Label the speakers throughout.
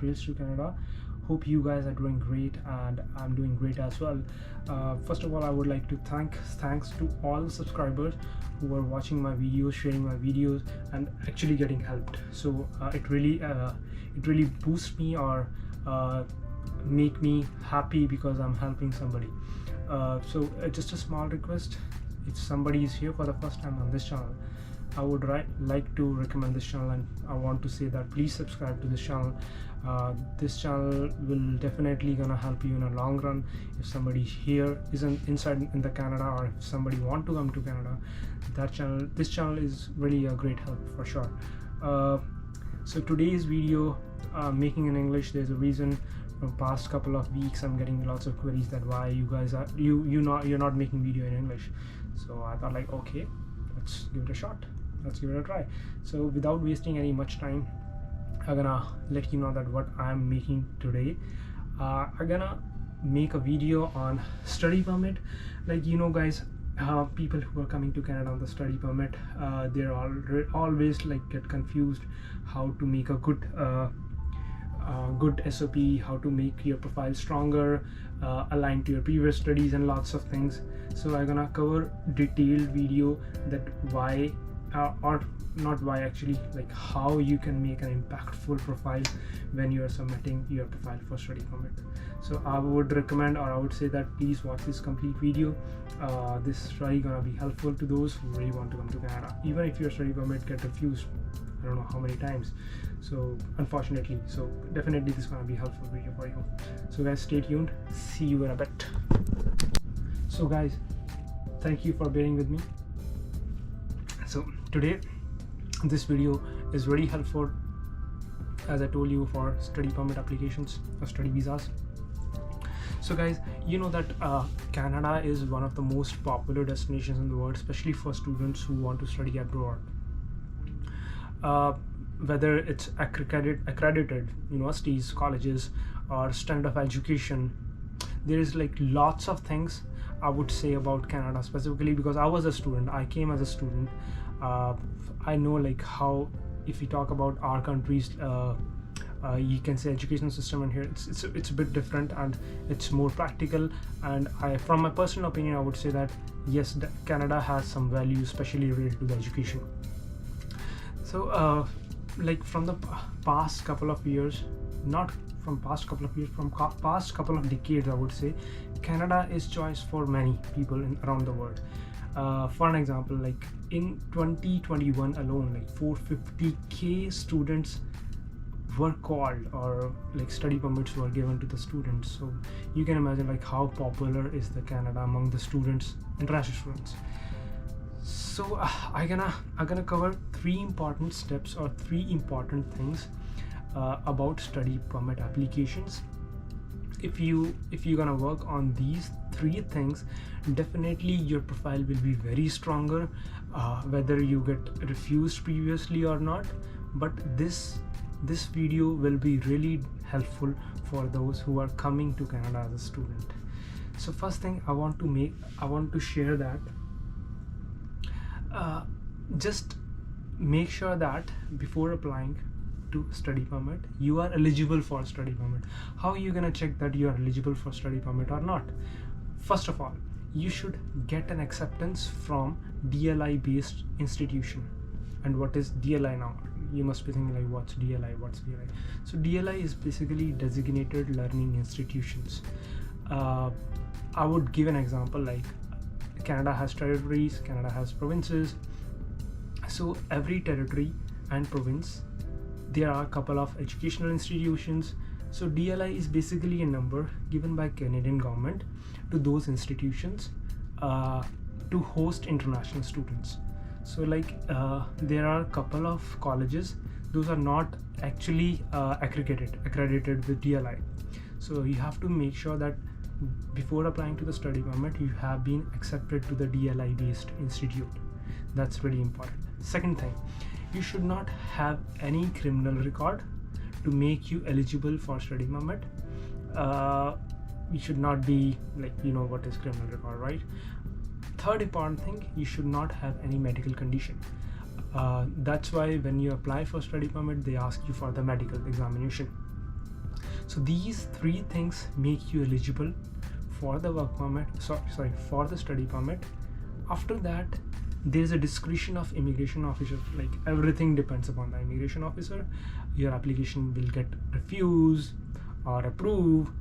Speaker 1: trails to Canada. Hope you guys are doing great, and I'm doing great as well. First of all, I would like to thanks to all the subscribers who are watching my videos, sharing my videos, and actually getting helped. So it really boosts me or make me happy because I'm helping somebody. So just a small request: if somebody is here for the first time on this channel, I would like to recommend this channel, and I want to say that please subscribe to this channel. This channel will definitely gonna help you in a long run. If somebody here isn't inside in the Canada, or if somebody want to come to Canada, this channel is really a great help for sure. So today's video, making in English, there's a reason. From past couple of weeks I'm getting lots of queries that why you guys are you're not making video in English. So I thought like, okay, let's give it a shot, let's give it a try. So without wasting any much time, I'm gonna let you know that what I'm making today. I'm gonna make a video on study permit. Like, you know guys, people who are coming to Canada on the study permit, they're always like get confused how to make a good SOP, how to make your profile stronger, aligned to your previous studies, and lots of things. So I'm gonna cover detailed video that why or not why actually, like how you can make an impactful profile when you are submitting your profile for study permit. So I would recommend, or I would say that please watch this complete video. This is really gonna be helpful to those who really want to come to Canada, even if your study permit get refused I don't know how many times, so unfortunately. So definitely this is gonna be helpful video for you. So guys, stay tuned, see you in a bit. So guys, thank you for bearing with me. So today this video is very helpful, as I told you, for study permit applications or study visas. So guys, you know that Canada is one of the most popular destinations in the world, especially for students who want to study abroad. Whether it's accredited universities, colleges, or standard of education, there is like lots of things I would say about Canada, specifically because I was a student. I came as a student. I know like how, if we talk about our country's you can say education system in here, it's a bit different and it's more practical. And from my personal opinion, I would say that yes, Canada has some value, especially related to the education. So like from the past couple of years, not from past couple of years, from past couple of decades, I would say Canada is choice for many people around the world. For an example, like in 2021 alone, like 450,000 students were called, or like study permits were given to the students. So you can imagine like how popular is the Canada among the students, international students. So I'm gonna cover 3 important steps or 3 important things about study permit applications. If you're gonna work on these 3 things, definitely your profile will be very stronger, whether you get refused previously or not. But this video will be really helpful for those who are coming to Canada as a student. So first thing I want to share that just make sure that before applying to study permit, you are eligible for study permit. How are you gonna check that you are eligible for study permit or not? First of all, you should get an acceptance from DLI based institution. And what is DLI now? You must be thinking like, what's DLI? So DLI is basically designated learning institutions. I would give an example, like Canada has territories, Canada has provinces. So every territory and province, there are a couple of educational institutions. So DLI is basically a number given by Canadian government to those institutions to host international students. So like there are a couple of colleges, those are not actually accredited with DLI. So you have to make sure that before applying to the study permit, you have been accepted to the DLI based institute. That's really important. Second thing, you should not have any criminal record to make you eligible for study permit. You should not be like, you know what is criminal record, right? Third important thing, you should not have any medical condition. That's why when you apply for study permit, they ask you for the medical examination. So these three things make you eligible for the work permit, for the study permit. After that, there's a discretion of immigration officer. Like everything depends upon the immigration officer. Your application will get refused or approved.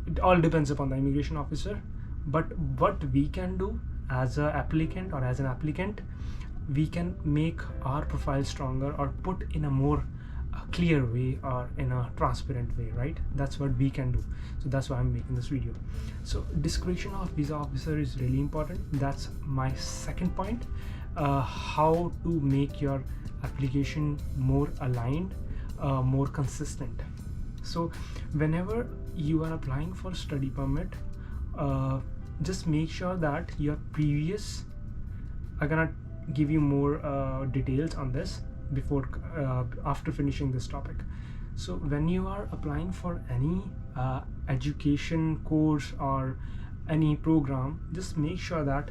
Speaker 1: It all depends upon the immigration officer. But what we can do as an applicant or as an applicant, we can make our profile stronger or put in a more clear way or in a transparent way, right? That's what we can do. So that's why I'm making this video. So discretion of visa officer is really important. That's my second point. How to make your application more aligned, more consistent. So whenever you are applying for study permit, just make sure that your previous, I'm gonna give you more details on this before after finishing this topic. So when you are applying for any education course or any program, just make sure that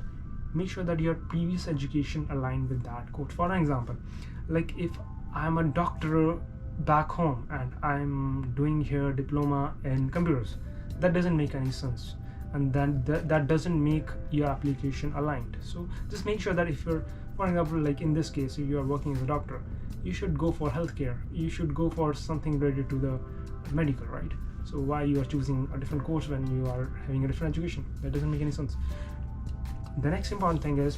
Speaker 1: your previous education aligned with that course. For example, like if I'm a doctor back home and I'm doing here diploma in computers, that doesn't make any sense, and then that doesn't make your application aligned. So just make sure that if you're, for example, like in this case, if you are working as a doctor, you should go for healthcare, you should go for something related to the medical, right? So why you are choosing a different course when you are having a different education? That doesn't make any sense. The next important thing is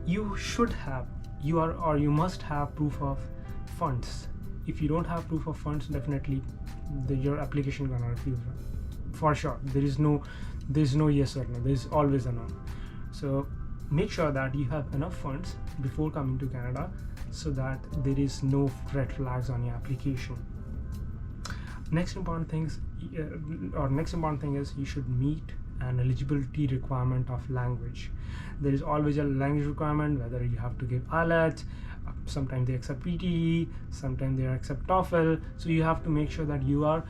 Speaker 1: you must have proof of funds. If you don't have proof of funds, definitely your application gonna refuse, for sure. There's no yes or no, there's always a no. So make sure that you have enough funds before coming to Canada, so that there is no red flags on your application. Next important thing is you should meet an eligibility requirement of language. There is always a language requirement, whether you have to give IELTS, sometimes they accept PTE, sometimes they accept TOEFL. So you have to make sure that you are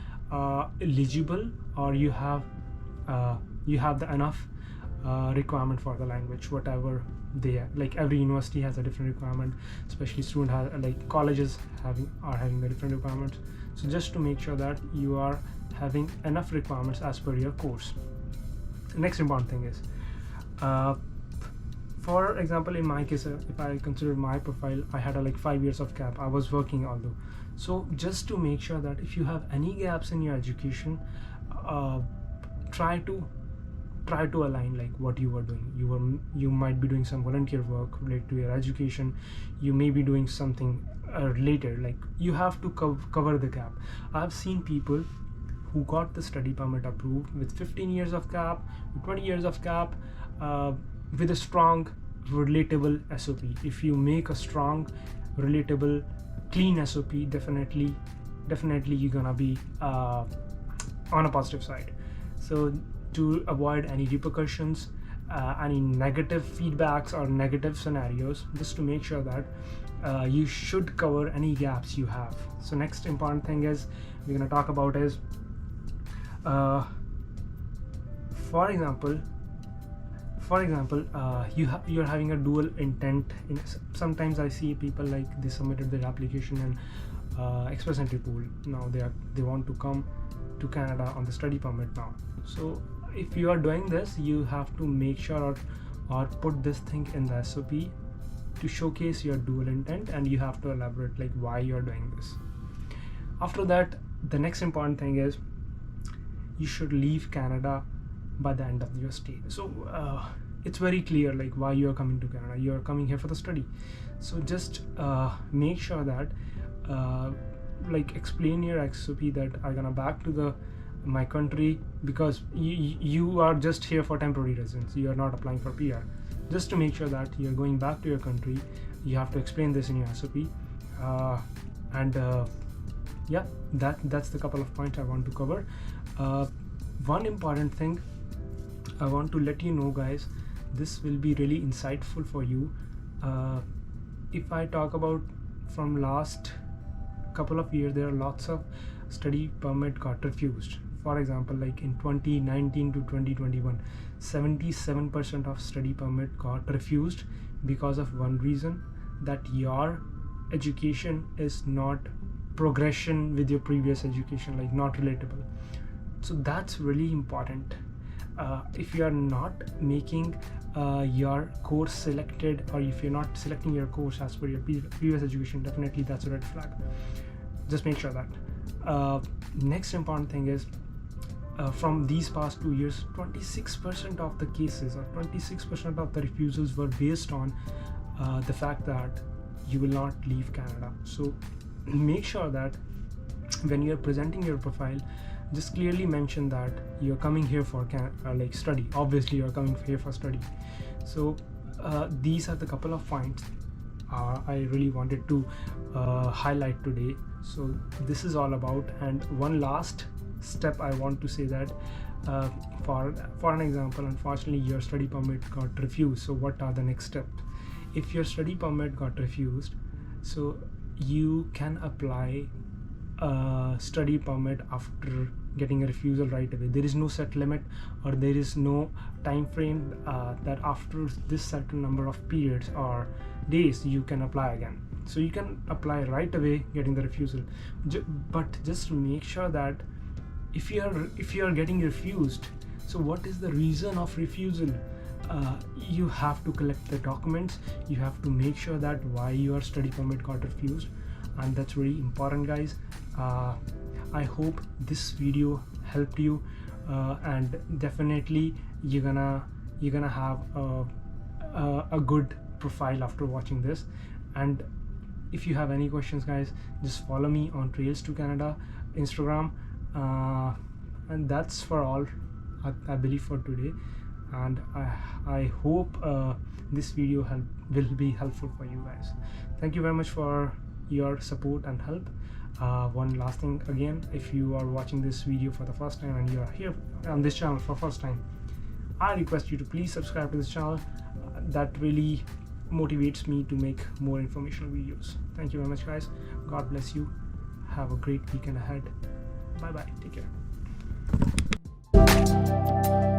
Speaker 1: eligible, or you have the enough requirement for the language, whatever they are. Like every university has a different requirement, especially colleges are having a different requirement. So just to make sure that you are having enough requirements as per your course. The next important thing is, for example, in my case, if I consider my profile, I had 5 years of gap. I was working although. So just to make sure that if you have any gaps in your education, try to align like what you were doing. You might be doing some volunteer work related to your education. You may be doing something related, like you have to cover the gap. I've seen people who got the study permit approved with 15 years of gap, 20 years of gap, with a strong relatable SOP. If you make a strong relatable clean SOP, definitely you're gonna be on a positive side. So to avoid any repercussions, any negative feedbacks or negative scenarios, just to make sure that you should cover any gaps you have. So next important thing is we're going to talk about is, for example, you're having a dual intent. Sometimes I see people like they submitted their application and express entry pool. Now they want to come to Canada on the study permit now. So if you are doing this, you have to make sure or put this thing in the SOP to showcase your dual intent, and you have to elaborate like why you're doing this. After that, the next important thing is you should leave Canada by the end of your stay. So it's very clear like why you are coming to Canada. You are coming here for the study. So just make sure that explain your SOP that I'm gonna back to my country, because you are just here for temporary residence. You are not applying for PR. Just to make sure that you're going back to your country, you have to explain this in your SOP. Yeah, that's the couple of points I want to cover. One important thing I want to let you know, guys, this will be really insightful for you. If I talk about from last couple of years, there are lots of study permit got refused. For example, like in 2019 to 2021, 77% of study permit got refused because of one reason, that your education is not progression with your previous education, like not relatable. So that's really important. If you are not making your course selected, or if you're not selecting your course as per your previous education, definitely that's a red flag. Just make sure that. Next important thing is, from these past 2 years, 26% of the cases or 26% of the refusals were based on the fact that you will not leave Canada. So make sure that when you're presenting your profile, just clearly mention that you're coming here for like study. Obviously you're coming here for study. So these are the couple of points I really wanted to highlight today. So this is all about. And one last step I want to say that for an example, unfortunately your study permit got refused. So what are the next steps? If your study permit got refused, so you can apply a study permit after getting a refusal right away. There is no set limit, or there is no time frame that after this certain number of periods or days you can apply again. So you can apply right away getting the refusal, but just make sure that if you are getting refused, so what is the reason of refusal? You have to collect the documents. You have to make sure that why your study permit got refused, and that's really important, guys. I hope this video helped you, and definitely you're gonna have a good profile after watching this. And if you have any questions, guys, just follow me on Trails to Canada Instagram, and that's for all I believe for today. And I hope this video will be helpful for you guys. Thank you very much for your support and help. One last thing again, if you are watching this video for the first time and you are here on this channel for first time, I request you to please subscribe to this channel. That really motivates me to make more informational videos. Thank you very much, guys. God bless you. Have a great weekend ahead. Bye bye. Take care.